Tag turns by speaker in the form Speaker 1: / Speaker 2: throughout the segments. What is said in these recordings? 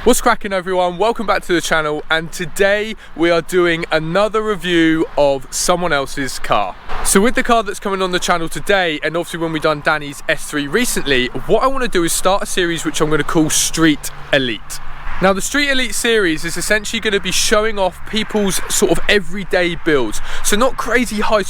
Speaker 1: What's cracking, everyone? Welcome back to the channel, and today we are doing another review of someone else's car. So with the car that's coming on the channel today, and obviously when we done Danny's S3 recently, what I want to do is start a series which I'm going to call Street Elite. Now the Street Elite series is essentially going to be showing off people's sort of everyday builds. So not crazy high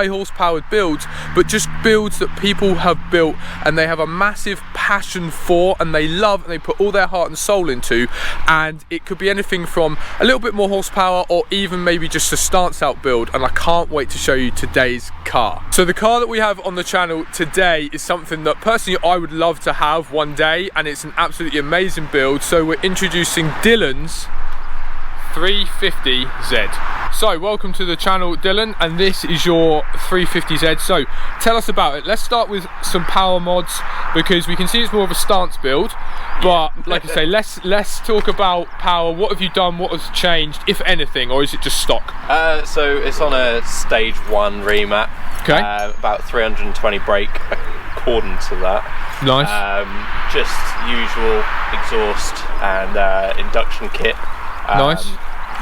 Speaker 1: horsepowered builds, but just builds that people have built and they have a massive passion for and they love and they put all their heart and soul into. And it could be anything from a little bit more horsepower or even maybe just a stance out build. And I can't wait to show you today's car. So the car that we have on the channel today is something that personally I would love to have one day, and it's an absolutely amazing build. So we're introducing Dylan's 350Z. So welcome to the channel, Dylan, and this is your 350Z. So tell us about it. Let's start with some power mods, because we can see it's more of a stance build, but like I say, let's talk about power. What have you done? What has changed, if anything, or is it just stock?
Speaker 2: So it's on a stage 1 remap.
Speaker 1: Okay.
Speaker 2: About 320 brake according to that.
Speaker 1: Nice.
Speaker 2: Just usual exhaust and induction kit.
Speaker 1: Nice.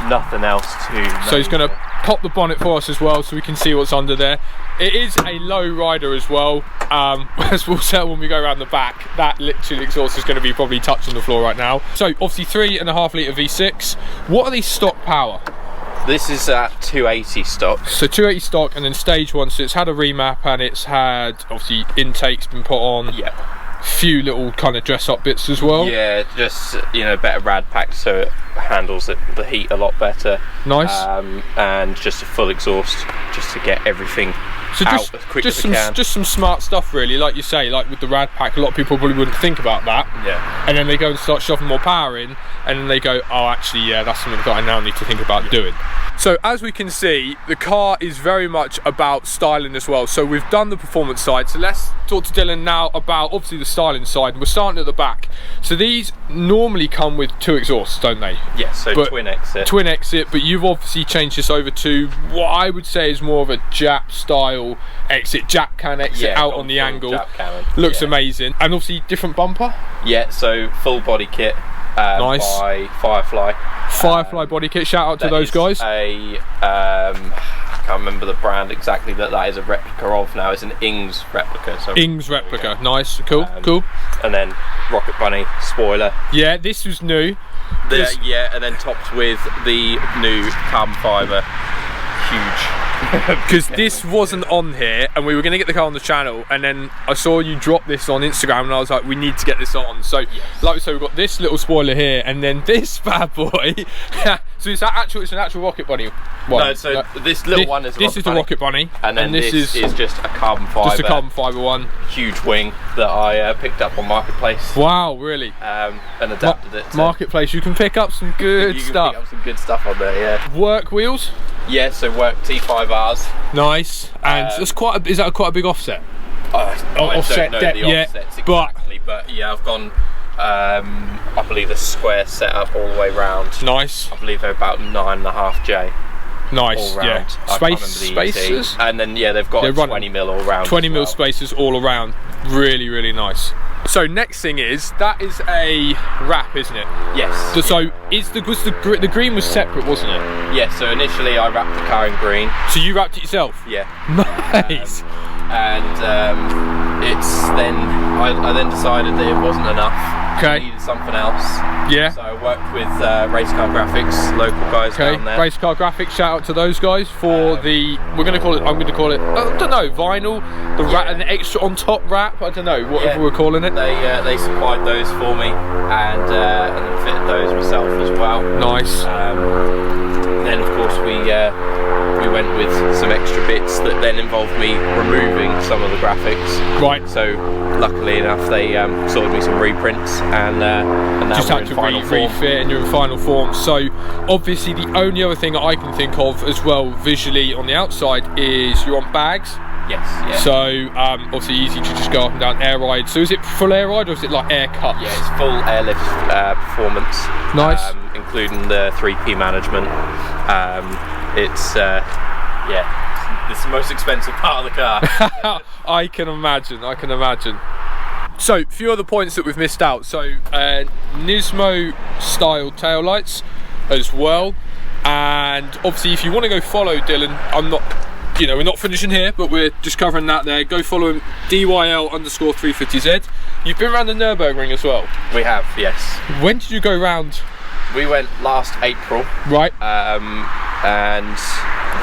Speaker 2: Nothing else to.
Speaker 1: So he's going to pop the bonnet for us as well, so we can see what's under there. It is a low rider as well, as we'll tell when we go around the back. That literally exhaust is going to be probably touching the floor right now. So obviously 3.5 litre V6. What are these stock power?
Speaker 2: This is at 280 stock.
Speaker 1: So 280 stock, and then stage 1, so it's had a remap and it's had obviously intakes been put on.
Speaker 2: Yep.
Speaker 1: Few little kind of dress up bits as well.
Speaker 2: Yeah, just, you know, better rad pack so it handles the heat a lot better.
Speaker 1: Nice.
Speaker 2: And just a full exhaust just to get everything out as quick as it can. Just some smart stuff really, like you say, like with the rad pack. A lot of people probably wouldn't think about that. Yeah. And then they go and start shoving more power in, and then they go, oh actually yeah, that's something that I now need to think about doing. So as we can see, the car is very much about styling as well. So we've done the performance side, so let's talk to Dylan now about obviously the styling side, and we're starting at the back. So these normally come with 2 exhausts, don't they? Yes, so twin exit. Twin
Speaker 1: exit, but you've obviously changed this over to what I would say is more of a Jap style exit, Jap can exit out on the angle. Looks amazing. And obviously different bumper?
Speaker 2: Yeah, so full body kit.
Speaker 1: Nice.
Speaker 2: By Firefly
Speaker 1: body kit. Shout out to those guys.
Speaker 2: I can't remember the brand exactly that is a replica of now. It's an Ings replica. So
Speaker 1: Ings replica. Yeah. Nice. Cool. Cool.
Speaker 2: And then Rocket Bunny spoiler.
Speaker 1: Yeah, this was new.
Speaker 2: Yeah, and then topped with the new carbon fibre. Huge.
Speaker 1: Because this wasn't on here, and we were going to get the car on the channel, and then I saw you drop this on Instagram, and I was like, we need to get this on. So yes. Like we said, we've got this little spoiler here, and then this bad boy. So it's an actual Rocket Bunny one.
Speaker 2: No, so this little one is
Speaker 1: the Rocket Bunny,
Speaker 2: and then this is just a carbon fibre.
Speaker 1: Just a carbon fibre one.
Speaker 2: Huge wing that I picked up on Marketplace.
Speaker 1: Wow, really?
Speaker 2: And adapted it to
Speaker 1: Marketplace. You can pick up some good stuff.
Speaker 2: Pick up some good stuff on there, yeah.
Speaker 1: Work wheels?
Speaker 2: Yeah, so work T5Rs.
Speaker 1: Nice. And that's is that quite a big offset?
Speaker 2: I
Speaker 1: offset
Speaker 2: don't know the offsets exactly, but yeah, I've gone I believe a square setup all the way round.
Speaker 1: Nice.
Speaker 2: I believe they're about 9.5J.
Speaker 1: Nice, yeah. Spacers?
Speaker 2: And then yeah, they've got 20mm all round.
Speaker 1: 20mm spacers all around. Really, really nice. So next thing is, that is a wrap, isn't it?
Speaker 2: Yes.
Speaker 1: So the green was separate, wasn't it?
Speaker 2: Yeah, so initially I wrapped the car in green.
Speaker 1: So you wrapped it yourself?
Speaker 2: Yeah.
Speaker 1: Nice.
Speaker 2: I then decided that it wasn't enough.
Speaker 1: Okay.
Speaker 2: I needed something else.
Speaker 1: Yeah.
Speaker 2: So I worked with Race Car Graphics, local guys down there.
Speaker 1: Race Car Graphics, shout out to those guys for I'm going to call it, I don't know, vinyl, wrap, and the extra on top wrap, I don't know, whatever we're calling it.
Speaker 2: They supplied those for me, and then fitted those myself as well.
Speaker 1: Nice.
Speaker 2: Then of course we went with some extra bits that then involved me removing some of the graphics.
Speaker 1: Right.
Speaker 2: So luckily enough, they sorted me some reprints, and now
Speaker 1: just had to refit, and you're in final form. So obviously the only other thing that I can think of as well visually on the outside is you're on bags.
Speaker 2: Yes. Yeah.
Speaker 1: So obviously easy to just go up and down air ride. So is it full air ride or is it like air cuts?
Speaker 2: Yeah, it's full airlift performance.
Speaker 1: Nice.
Speaker 2: Including the 3P management. It's the most expensive part of the car.
Speaker 1: I can imagine. So a few other points that we've missed out. So Nismo style taillights as well, and obviously if you want to go follow Dylan, I'm not, you know, we're not finishing here, but we're just covering that there. Go follow him, DYL_350Z. You've been around the Nürburgring as well?
Speaker 3: We have, yes.
Speaker 1: When did you go round?
Speaker 3: We went last April.
Speaker 1: Right.
Speaker 3: And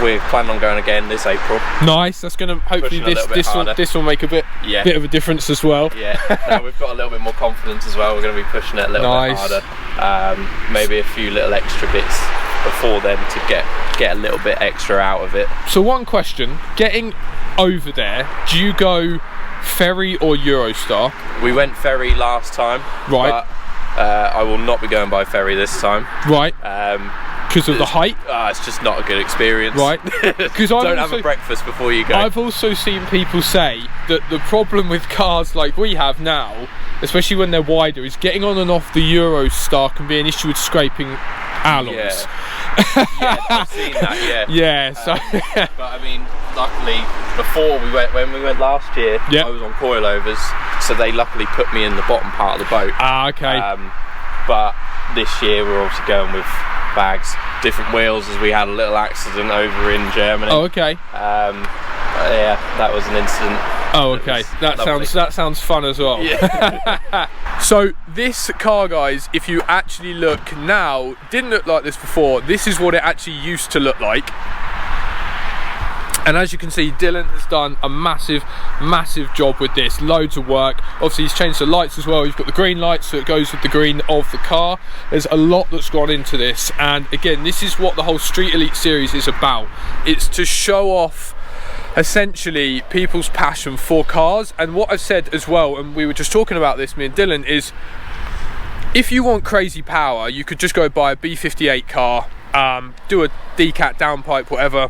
Speaker 3: we're planning on going again this April.
Speaker 1: Nice. That's going to hopefully this will make a bit of a difference as well.
Speaker 3: Yeah. Now we've got a little bit more confidence as well. We're going to be pushing it a little bit harder. Maybe a few little extra bits before then to get a little bit extra out of it.
Speaker 1: So one question: getting over there, do you go ferry or Eurostar?
Speaker 3: We went ferry last time.
Speaker 1: Right.
Speaker 3: But I will not be going by ferry this time.
Speaker 1: Right. Because of the height?
Speaker 3: It's just not a good experience.
Speaker 1: Right. Because
Speaker 3: don't have a breakfast before you go.
Speaker 1: I've also seen people say that the problem with cars like we have now, especially when they're wider, is getting on and off the Eurostar can be an issue with scraping alloys.
Speaker 3: Yeah, I've seen that.
Speaker 1: Yeah. So.
Speaker 3: But I mean, luckily, when we went last year, I was on coilovers, so they luckily put me in the bottom part of the boat.
Speaker 1: Okay.
Speaker 3: But this year we're obviously going with bags, different wheels, as we had a little accident over in Germany.
Speaker 1: Oh, okay.
Speaker 3: Yeah, that was an incident.
Speaker 1: Oh, okay. That sounds fun as well.
Speaker 3: Yeah.
Speaker 1: So this car, guys, if you actually look now, didn't look like this before. This is what it actually used to look like. And as you can see, Dylan has done a massive job with this. Loads of work. Obviously, he's changed the lights as well. You've got the green lights, so it goes with the green of the car. There's a lot that's gone into this. And again, this is what the whole Street Elite series is about. It's to show off, essentially, people's passion for cars. And what I've said as well, and we were just talking about this, me and Dylan, is if you want crazy power, you could just go buy a B58 car, do a decat downpipe, whatever,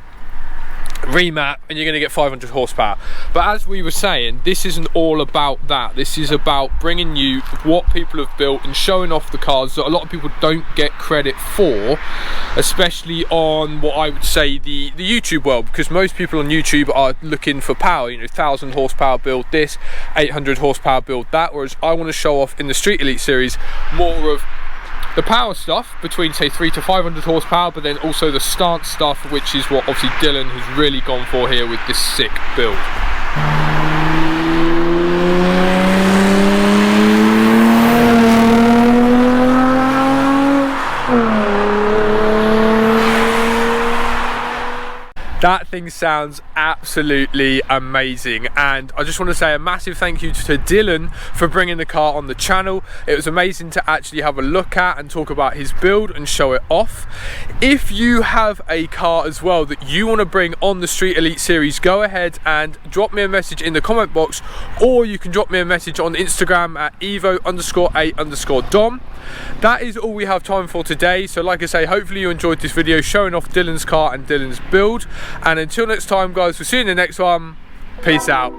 Speaker 1: remap, and you're going to get 500 horsepower. But as we were saying, this isn't all about that. This is about bringing you what people have built and showing off the cars that a lot of people don't get credit for, especially on what I would say the YouTube world, because most people on YouTube are looking for power, you know, 1000 horsepower build this, 800 horsepower build that, whereas I want to show off in the Street Elite series more of the power stuff between, say, 300 to 500 horsepower, but then also the stance stuff, which is what obviously Dylan has really gone for here with this sick build. That thing sounds absolutely amazing, and I just want to say a massive thank you to Dylan for bringing the car on the channel. It was amazing to actually have a look at and talk about his build and show it off. If you have a car as well that you want to bring on the Street Elite series, go ahead and drop me a message in the comment box, or you can drop me a message on Instagram at evo_a_dom. That is all we have time for today. So like I say, hopefully you enjoyed this video showing off Dylan's car and Dylan's build. And until next time, guys, we'll see you in the next one. Peace out.